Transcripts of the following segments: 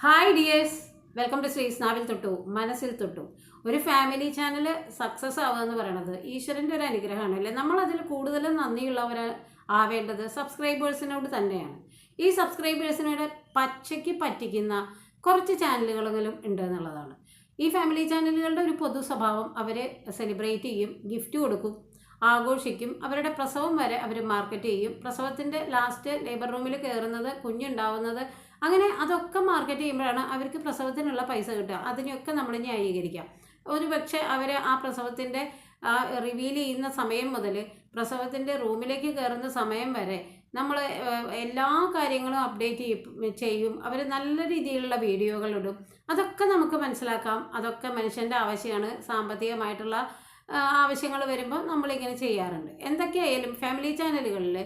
Hi dears, welcome to ശ്രീസ് നാവിൽ തൊട്ടു മനസ്സിൽ തൊട്ടു. ഒരു ഫാമിലി ചാനൽ സക്സസ് ആവുക എന്ന് പറയുന്നത് ഈശ്വരൻ്റെ ഒരു അനുഗ്രഹമാണ് അല്ലേ. നമ്മളതിൽ കൂടുതലും നന്ദിയുള്ളവർ ആവേണ്ടത് സബ്സ്ക്രൈബേഴ്സിനോട് തന്നെയാണ്. ഈ സബ്സ്ക്രൈബേഴ്സിനോട് പച്ചയ്ക്ക് പറ്റിക്കുന്ന കുറച്ച് ചാനലുകളെങ്കിലും ഉണ്ട് എന്നുള്ളതാണ്. ഈ ഫാമിലി ചാനലുകളുടെ ഒരു പൊതു സ്വഭാവം, അവർ സെലിബ്രേറ്റ് ചെയ്യും, ഗിഫ്റ്റ് കൊടുക്കും, ആഘോഷിക്കും, അവരുടെ പ്രസവം വരെ അവർ മാർക്കറ്റ് ചെയ്യും. പ്രസവത്തിൻ്റെ ലാസ്റ്റ് ലേബർ റൂമിൽ കയറുന്നത്, കുഞ്ഞുണ്ടാവുന്നത്, അങ്ങനെ അതൊക്കെ മാർക്കറ്റ് ചെയ്യുമ്പോഴാണ് അവർക്ക് പ്രസവത്തിനുള്ള പൈസ കിട്ടുക. അതിനെയൊക്കെ നമ്മൾ ന്യായീകരിക്കാം. ഒരു പക്ഷേ അവർ ആ പ്രസവത്തിൻ്റെ റിവീൽ ചെയ്യുന്ന സമയം മുതൽ പ്രസവത്തിൻ്റെ റൂമിലേക്ക് കയറുന്ന സമയം വരെ നമ്മൾ എല്ലാ കാര്യങ്ങളും അപ്ഡേറ്റ് ചെയ്യും. അവർ നല്ല രീതിയിലുള്ള വീഡിയോകൾ ഇടും. അതൊക്കെ നമുക്ക് മനസ്സിലാക്കാം. അതൊക്കെ മനുഷ്യൻ്റെ ആവശ്യമാണ്. സാമ്പത്തികമായിട്ടുള്ള ആവശ്യങ്ങൾ വരുമ്പോൾ നമ്മളിങ്ങനെ ചെയ്യാറുണ്ട്. എന്തൊക്കെയായാലും ഫാമിലി ചാനലുകളിൽ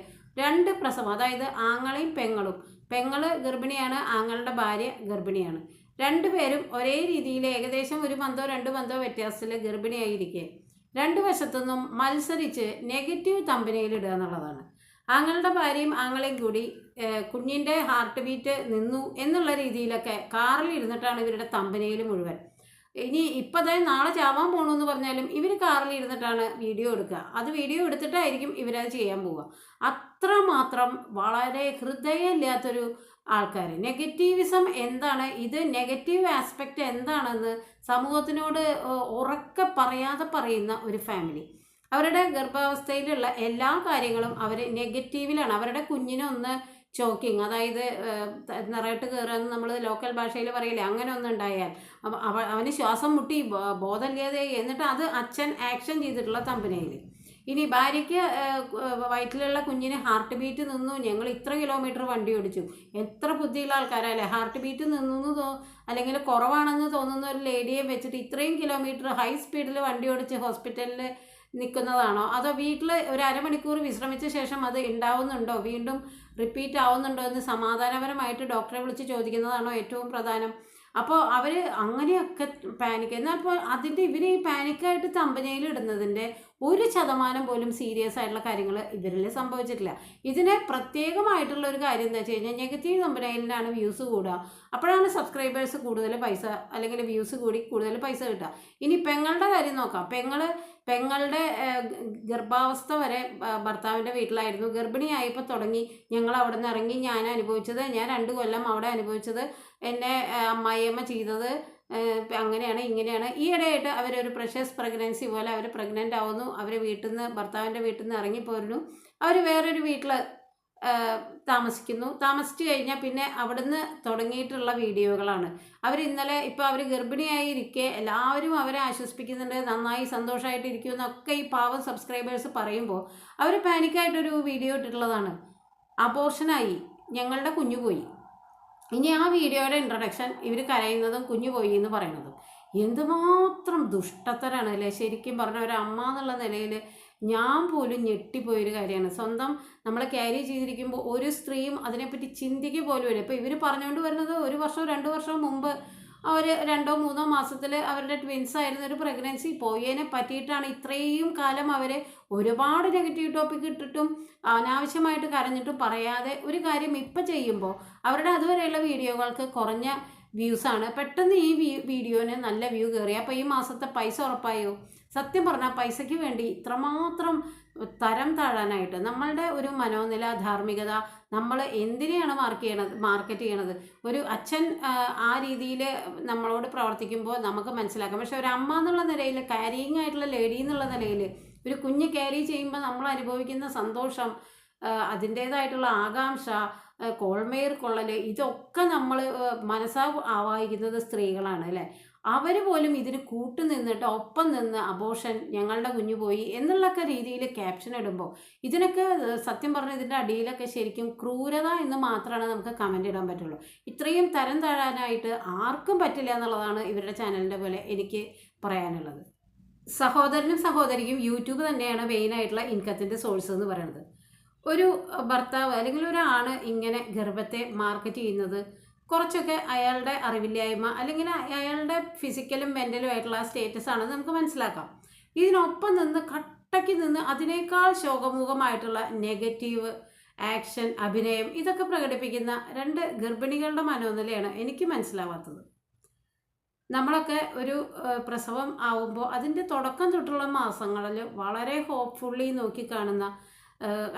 രണ്ട് പ്രസവം, അതായത് ആങ്ങളെയും പെങ്ങളും, പെങ്ങള് ഗർഭിണിയാണ്, ആങ്ങളുടെ ഭാര്യ ഗർഭിണിയാണ്, രണ്ടുപേരും ഒരേ രീതിയിൽ ഏകദേശം ഒരു മന്തോ രണ്ട് മന്തോ വ്യത്യാസത്തിൽ ഗർഭിണിയായിരിക്കെ രണ്ട് വശത്തുനിന്നും മത്സരിച്ച് നെഗറ്റീവ് തമ്പനയിൽ ഇടുക എന്നുള്ളതാണ്. ആങ്ങളുടെ ഭാര്യയും ആങ്ങളെയും കൂടി കുഞ്ഞിൻ്റെ ഹാർട്ട് ബീറ്റ് നിന്നു എന്നുള്ള രീതിയിലൊക്കെ കാറിൽ ഇരുന്നിട്ടാണ് ഇവരുടെ തമ്പനയിൽ മുഴുവൻ. ഇനി ഇപ്പതേ നാളെ ചാവാൻ പോകണമെന്ന് പറഞ്ഞാലും ഇവർ കാറിൽ ഇരുന്നിട്ടാണ് വീഡിയോ എടുക്കുക. അത് വീഡിയോ എടുത്തിട്ടായിരിക്കും ഇവരത് ചെയ്യാൻ പോവുക. അത്രമാത്രം വളരെ ഹൃദയമില്ലാത്തൊരു ആൾക്കാർ. നെഗറ്റീവിസം എന്താണ്, ഇത് നെഗറ്റീവ് ആസ്പെക്റ്റ് എന്താണെന്ന് സമൂഹത്തിനോട് ഉറക്കെ പറയാതെ പറയുന്ന ഒരു ഫാമിലി. അവരുടെ ഗർഭാവസ്ഥയിലുള്ള എല്ലാ കാര്യങ്ങളും അവർ നെഗറ്റീവിലാണ്. അവരുടെ കുഞ്ഞിനൊന്ന് ചോക്കിങ്, അതായത് നിറയിട്ട് കയറുക നമ്മൾ ലോക്കൽ ഭാഷയിൽ പറയില്ലേ, അങ്ങനെ ഒന്നും ഉണ്ടായാൽ അവന് ശ്വാസം മുട്ടി ബോധമില്ലാതെ, എന്നിട്ട് അത് അച്ഛൻ ആക്ഷൻ ചെയ്തിട്ടുള്ള തമ്പനയിൽ. ഇനി ഭാര്യയ്ക്ക് വയറ്റിലുള്ള കുഞ്ഞിന് ഹാർട്ട് ബീറ്റ് നിന്നു, ഞങ്ങൾ ഇത്ര കിലോമീറ്റർ വണ്ടി ഓടിച്ചു. എത്ര ബുദ്ധിയുള്ള ആൾക്കാരല്ലേ. ഹാർട്ട് ബീറ്റ് നിന്നു അല്ലെങ്കിൽ കുറവാണെന്ന് തോന്നുന്ന ഒരു ലേഡിയെ വെച്ചിട്ട് ഇത്രയും കിലോമീറ്റർ ഹൈ സ്പീഡിൽ വണ്ടി ഓടിച്ച് ഹോസ്പിറ്റലിൽ നിൽക്കുന്നതാണോ, അതോ വീട്ടിൽ ഒരു അരമണിക്കൂർ വിശ്രമിച്ച ശേഷം അത് ഉണ്ടാവുന്നുണ്ടോ, വീണ്ടും റിപ്പീറ്റ് ആവുന്നുണ്ടോ എന്ന് സമാധാനപരമായിട്ട് ഡോക്ടറെ വിളിച്ച് ചോദിക്കുന്നതാണോ ഏറ്റവും പ്രധാനം. അപ്പോൾ അവർ അങ്ങനെയൊക്കെ പാനിക്. എന്നാൽ ഇപ്പോൾ അതിൻ്റെ ഇവർ ഈ പാനിക്കായിട്ട് തമ്പനയിൽ ഇടുന്നതിൻ്റെ 1% പോലും സീരിയസ് ആയിട്ടുള്ള കാര്യങ്ങൾ ഇവരിൽ സംഭവിച്ചിട്ടില്ല. ഇതിന് പ്രത്യേകമായിട്ടുള്ള ഒരു കാര്യം എന്താ വെച്ച് കഴിഞ്ഞാൽ, നെഗറ്റീവ് തമ്പനയിലാണ് വ്യൂസ് കൂടുക. അപ്പോഴാണ് സബ്സ്ക്രൈബേഴ്സ് കൂടുതൽ പൈസ, അല്ലെങ്കിൽ വ്യൂസ് കൂടി കൂടുതൽ പൈസ കിട്ടുക. ഇനി പെങ്ങളുടെ കാര്യം നോക്കാം. പെങ്ങളുടെ ഗർഭാവസ്ഥ വരെ ഭർത്താവിൻ്റെ വീട്ടിലായിരുന്നു. ഗർഭിണിയായപ്പോൾ തുടങ്ങി ഞങ്ങൾ അവിടെ നിന്ന് ഇറങ്ങി, ഞാൻ 2 കൊല്ലം അവിടെ അനുഭവിച്ചത്, എന്നെ അമ്മായിയമ്മ ചെയ്തത് അങ്ങനെയാണ് ഇങ്ങനെയാണ്. ഈയിടെയായിട്ട് അവരൊരു പ്രഷസ് പ്രഗ്നൻസി പോലെ അവർ പ്രഗ്നൻ്റ് ആവുന്നു. അവർ ഭർത്താവിൻ്റെ വീട്ടിൽ നിന്ന് ഇറങ്ങിപ്പോരുന്നു. അവർ വേറൊരു വീട്ടിൽ താമസിച്ചു കഴിഞ്ഞാൽ പിന്നെ അവിടുന്ന് തുടങ്ങിയിട്ടുള്ള വീഡിയോകളാണ്. ഇപ്പോൾ അവർ ഗർഭിണിയായിരിക്കെ എല്ലാവരും അവരെ ആശ്വസിപ്പിക്കുന്നുണ്ട്, നന്നായി സന്തോഷമായിട്ടിരിക്കുമെന്നൊക്കെ ഈ പാവം സബ്സ്ക്രൈബേഴ്സ് പറയുമ്പോൾ അവർ പാനിക്കായിട്ടൊരു വീഡിയോ ഇട്ടിട്ടുള്ളതാണ്. അബോർഷനായി, ഞങ്ങളുടെ കുഞ്ഞു പോയി. ഇനി ആ വീഡിയോയുടെ ഇൻട്രൊഡക്ഷൻ ഇവർ കരയുന്നതും കുഞ്ഞു പോയി എന്ന് പറയുന്നതും എന്തുമാത്രം ദുഷ്ടത്തരാണ് അല്ലേ. ശരിക്കും പറഞ്ഞ ഒരു അമ്മ എന്നുള്ള നിലയിൽ ഞാൻ പോലും ഞെട്ടിപ്പോയൊരു കാര്യമാണ്. സ്വന്തം നമ്മളെ ക്യാരി ചെയ്തിരിക്കുമ്പോൾ ഒരു സ്ത്രീയും അതിനെപ്പറ്റി ചിന്തിക്കുക പോലും ഇല്ല. ഇപ്പോൾ ഇവർ പറഞ്ഞുകൊണ്ട് വരുന്നത് 1 വർഷമോ 2 വർഷമോ മുമ്പ് അവർ 2-3 മാസത്തിൽ അവരുടെ ട്വിൻസ് ആയിരുന്ന ഒരു പ്രഗ്നൻസി പോയതിനെ പറ്റിയിട്ടാണ് ഇത്രയും കാലം അവർ ഒരുപാട് നെഗറ്റീവ് ടോപ്പിക് ഇട്ടിട്ടും അനാവശ്യമായിട്ട് കരഞ്ഞിട്ടും പറയാതെ ഒരു കാര്യം ഇപ്പം ചെയ്യുമ്പോൾ അവരുടെ അതുവരെയുള്ള വീഡിയോകൾക്ക് കുറഞ്ഞ വ്യൂസാണ്. പെട്ടെന്ന് ഈ വീഡിയോന് നല്ല വ്യൂ കയറി. അപ്പോൾ ഈ മാസത്തെ പൈസ ഉറപ്പായോ? സത്യം പറഞ്ഞാൽ പൈസയ്ക്ക് വേണ്ടി ഇത്രമാത്രം തരം താഴാനായിട്ട് നമ്മളുടെ ഒരു മനോനില, ധാർമ്മികത, നമ്മൾ എന്തിനെയാണ് മാർക്കറ്റ് ചെയ്യണത്. ഒരു അച്ഛൻ ആ രീതിയിൽ നമ്മളോട് പ്രവർത്തിക്കുമ്പോൾ നമുക്ക് മനസ്സിലാക്കാം. പക്ഷെ ഒരു അമ്മ എന്നുള്ള നിലയിൽ, ക്യാരിയിങ് ആയിട്ടുള്ള ലേഡി എന്നുള്ള നിലയിൽ ഒരു കുഞ്ഞ് ക്യാരി ചെയ്യുമ്പോൾ നമ്മൾ അനുഭവിക്കുന്ന സന്തോഷം, അതിൻ്റേതായിട്ടുള്ള ആകാംക്ഷ, കോൾമേർ കൊള്ളൽ, ഇതൊക്കെ നമ്മൾ ആവാഹിക്കുന്നത് സ്ത്രീകളാണ് അല്ലേ. അവർ പോലും ഇതിന് നിന്നിട്ട് ഒപ്പം നിന്ന് അബോർഷൻ, ഞങ്ങളുടെ കുഞ്ഞു പോയി എന്നുള്ളൊക്കെ രീതിയിൽ ക്യാപ്ഷൻ ഇടുമ്പോൾ ഇതിനൊക്കെ സത്യം പറഞ്ഞാൽ ഇതിൻ്റെ അടിയിലൊക്കെ ശരിക്കും ക്രൂരത എന്ന് മാത്രമാണ് നമുക്ക് കമൻ്റ് ഇടാൻ പറ്റുള്ളൂ. ഇത്രയും തരം താഴാനായിട്ട് ആർക്കും പറ്റില്ല എന്നുള്ളതാണ് ഇവരുടെ ചാനലിൻ്റെ പോലെ എനിക്ക് പറയാനുള്ളത്. സഹോദരനും സഹോദരിക്കും യൂട്യൂബ് തന്നെയാണ് മെയിനായിട്ടുള്ള ഇൻകത്തിൻ്റെ സോഴ്സ് എന്ന് പറയുന്നത്. ഒരു ഭർത്താവ് അല്ലെങ്കിൽ ഒരാണ് ഇങ്ങനെ ഗർഭത്തെ മാർക്കറ്റ് ചെയ്യുന്നത് കുറച്ചൊക്കെ അയാളുടെ അറിവില്ലായ്മ, അല്ലെങ്കിൽ അയാളുടെ ഫിസിക്കലും മെൻ്റലും ആയിട്ടുള്ള സ്റ്റേറ്റസ് ആണെന്ന് നമുക്ക് മനസ്സിലാക്കാം. ഇതിനൊപ്പം നിന്ന് കട്ടയ്ക്ക് നിന്ന് അതിനേക്കാൾ ശോകമുഖമായിട്ടുള്ള നെഗറ്റീവ് ആക്ഷൻ, അഭിനയം ഇതൊക്കെ പ്രകടിപ്പിക്കുന്ന 2 ഗർഭിണികളുടെ മനോനിലയാണ് എനിക്ക് മനസ്സിലാവാത്തത്. നമ്മളൊക്കെ ഒരു പ്രസവം ആവുമ്പോൾ അതിൻ്റെ തുടക്കം തൊട്ടുള്ള മാസങ്ങളിൽ വളരെ ഹോപ്പ്ഫുള്ളി നോക്കിക്കാണുന്ന,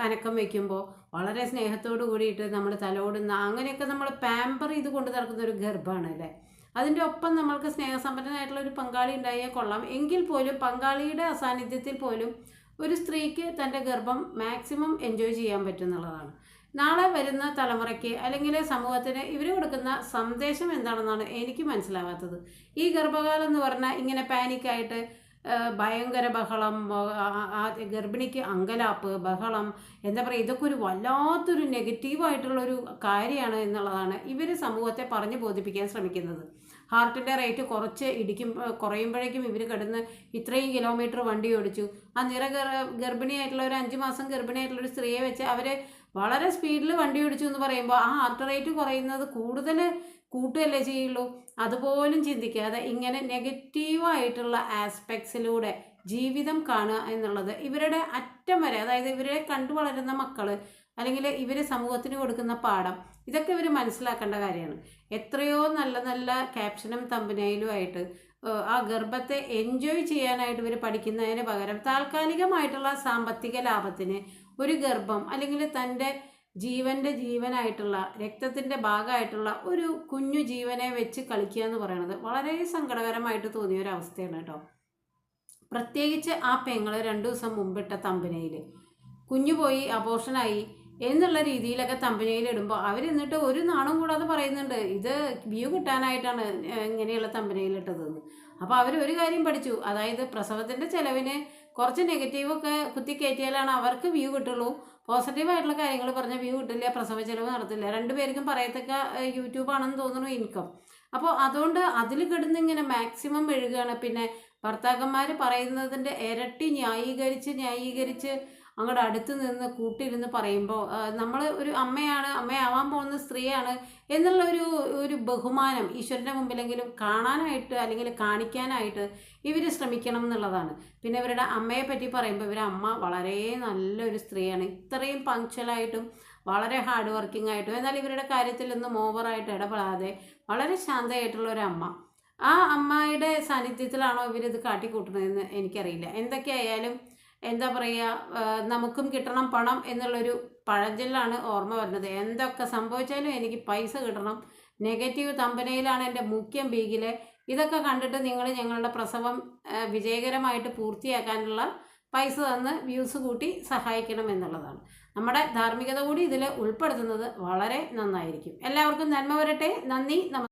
അനക്കം വയ്ക്കുമ്പോൾ വളരെ സ്നേഹത്തോടു കൂടിയിട്ട് നമ്മൾ തലോടുന്ന, അങ്ങനെയൊക്കെ നമ്മൾ പാമ്പർ ചെയ്ത് കൊണ്ട് നടക്കുന്ന ഒരു ഗർഭമാണ് അല്ലേ. അതിൻ്റെ ഒപ്പം നമ്മൾക്ക് സ്നേഹസമ്പന്നനായിട്ടുള്ള ഒരു പങ്കാളി ഉണ്ടായാൽ കൊള്ളാം. എങ്കിൽ പോലും പങ്കാളിയുടെ അസാന്നിധ്യത്തിൽ പോലും ഒരു സ്ത്രീക്ക് തൻ്റെ ഗർഭം മാക്സിമം എൻജോയ് ചെയ്യാൻ പറ്റും എന്നുള്ളതാണ്. നാളെ വരുന്ന തലമുറയ്ക്ക് അല്ലെങ്കിൽ സമൂഹത്തിന് ഇവർ കൊടുക്കുന്ന സന്ദേശം എന്താണെന്നാണ് എനിക്ക് മനസ്സിലാവാത്തത്. ഈ ഗർഭകാലം എന്ന് പറഞ്ഞാൽ ഇങ്ങനെ പാനിക്കായിട്ട് ഭയങ്കര ബഹളം, ആ ഗർഭിണിക്ക് അങ്കലാപ്പ്, ബഹളം, എന്താ പറയുക, ഇതൊക്കെ ഒരു വല്ലാത്തൊരു നെഗറ്റീവായിട്ടുള്ളൊരു കാര്യമാണ് എന്നുള്ളതാണ് ഇവർ സമൂഹത്തെ പറഞ്ഞ് ബോധിപ്പിക്കാൻ ശ്രമിക്കുന്നത്. ഹാർട്ടിൻ്റെ റേറ്റ് കുറയുമ്പോഴേക്കും ഇവർ കിടന്ന് ഇത്രയും കിലോമീറ്റർ വണ്ടി ഓടിച്ചു. ആ ഗർഭിണിയായിട്ടുള്ള ഒരു 5 മാസം ഗർഭിണിയായിട്ടുള്ളൊരു സ്ത്രീയെ വെച്ച് അവർ വളരെ സ്പീഡിൽ വണ്ടി ഓടിച്ചു എന്ന് പറയുമ്പോൾ ആ ഹാർട്ട് റേറ്റ് കുറയുന്നത് കൂടുതൽ കൂട്ടുകയല്ലേ ചെയ്യുള്ളൂ. അതുപോലും ചിന്തിക്കാതെ ഇങ്ങനെ നെഗറ്റീവായിട്ടുള്ള ആസ്പെക്ട്സിലൂടെ ജീവിതം കാണുക എന്നുള്ളത് ഇവരുടെ അറ്റം വരെ, അതായത് ഇവരെ കണ്ടു വളരുന്ന മക്കൾ അല്ലെങ്കിൽ ഇവർ സമൂഹത്തിന് കൊടുക്കുന്ന പാഠം, ഇതൊക്കെ ഇവർ മനസ്സിലാക്കേണ്ട കാര്യമാണ്. എത്രയോ നല്ല നല്ല ക്യാപ്ഷനും തമ്പനയിലുമായിട്ട് ആ ഗർഭത്തെ എൻജോയ് ചെയ്യാനായിട്ട് ഇവർ പഠിക്കുന്നതിന് പകരം താൽക്കാലികമായിട്ടുള്ള സാമ്പത്തിക ലാഭത്തിന് ഒരു ഗർഭം അല്ലെങ്കിൽ തൻ്റെ ജീവനായിട്ടുള്ള രക്തത്തിൻ്റെ ഭാഗമായിട്ടുള്ള ഒരു കുഞ്ഞു ജീവനെ വെച്ച് കളിക്കുക എന്ന് പറയുന്നത് വളരെ സങ്കടകരമായിട്ട് തോന്നിയ ഒരു അവസ്ഥയാണ് കേട്ടോ. പ്രത്യേകിച്ച് ആ പെങ്ങൾ 2 ദിവസം മുമ്പിട്ട തമ്പനയിൽ കുഞ്ഞു പോയി അബോർഷനായി എന്നുള്ള രീതിയിലൊക്കെ തമ്പനയിലിടുമ്പോൾ അവർ എന്നിട്ട് ഒരു നാണം കൂടാതെ പറയുന്നുണ്ട് ഇത് വ്യൂ കിട്ടാനായിട്ടാണ് ഇങ്ങനെയുള്ള തമ്പനയിലിട്ടതെന്ന്. അപ്പോൾ അവർ ഒരു കാര്യം പഠിച്ചു, അതായത് പ്രസവത്തിൻ്റെ ചിലവിന് കുറച്ച് നെഗറ്റീവൊക്കെ കുത്തിക്കയറ്റിയാലാണ് അവർക്ക് വ്യൂ കിട്ടുള്ളൂ. പോസിറ്റീവായിട്ടുള്ള കാര്യങ്ങൾ പറഞ്ഞാൽ വ്യൂ കിട്ടില്ല, പ്രസവ ചിലവ് നടത്തില്ല. 2 പേർക്കും പറയത്തക്ക യൂട്യൂബാണെന്ന് തോന്നുന്നു ഇൻകം. അപ്പോൾ അതുകൊണ്ട് അതിൽ കിടന്നിങ്ങനെ മാക്സിമം മെഴുകുകയാണ്. പിന്നെ ഭർത്താക്കന്മാർ പറയുന്നതിൻ്റെ ഇരട്ടി ന്യായീകരിച്ച് അങ്ങോട്ട് അടുത്ത് നിന്ന് കൂട്ടിരുന്ന് പറയുമ്പോൾ നമ്മൾ ഒരു അമ്മയാവാൻ പോകുന്ന സ്ത്രീയാണ് എന്നുള്ള ഒരു ബഹുമാനം ഈശ്വരൻ്റെ മുമ്പിലെങ്കിലും കാണാനായിട്ട് അല്ലെങ്കിൽ കാണിക്കാനായിട്ട് ഇവർ ശ്രമിക്കണം എന്നുള്ളതാണ്. പിന്നെ ഇവരുടെ അമ്മയെ പറ്റി പറയുമ്പോൾ ഇവരുടെ അമ്മ വളരെ നല്ലൊരു സ്ത്രീയാണ്, ഇത്രയും പങ്ക്ച്വലായിട്ടും വളരെ ഹാർഡ് വർക്കിംഗ് ആയിട്ടും, എന്നാൽ ഇവരുടെ കാര്യത്തിലൊന്നും ഓവറായിട്ട് ഇടപെടാതെ വളരെ ശാന്തമായിട്ടുള്ള ഒരു അമ്മ. ആ അമ്മയുടെ സാന്നിധ്യത്തിലാണോ ഇവരിത് കാട്ടിക്കൂട്ടുന്നതെന്ന് എനിക്കറിയില്ല. എന്തൊക്കെയായാലും എന്താ പറയുക, നമുക്കും കിട്ടണം പണം എന്നുള്ളൊരു പഴഞ്ചൊല്ലാണ് ഓർമ്മ വരുന്നത്. എന്തൊക്കെ സംഭവിച്ചാലും എനിക്ക് പൈസ കിട്ടണം, നെഗറ്റീവ് തമ്പനയിലാണ് എൻ്റെ മുഖ്യം ബീഗിൽ. ഇതൊക്കെ കണ്ടിട്ട് നിങ്ങൾ ഞങ്ങളുടെ പ്രസവം വിജയകരമായിട്ട് പൂർത്തിയാക്കാനുള്ള പൈസ തന്ന് വ്യൂസ് കൂട്ടി സഹായിക്കണം എന്നുള്ളതാണ്. നമ്മുടെ ധാർമ്മികത കൂടി ഇതിൽ ഉൾപ്പെടുത്തുന്നത് വളരെ നന്നായിരിക്കും. എല്ലാവർക്കും നന്മ വരട്ടെ. നന്ദി.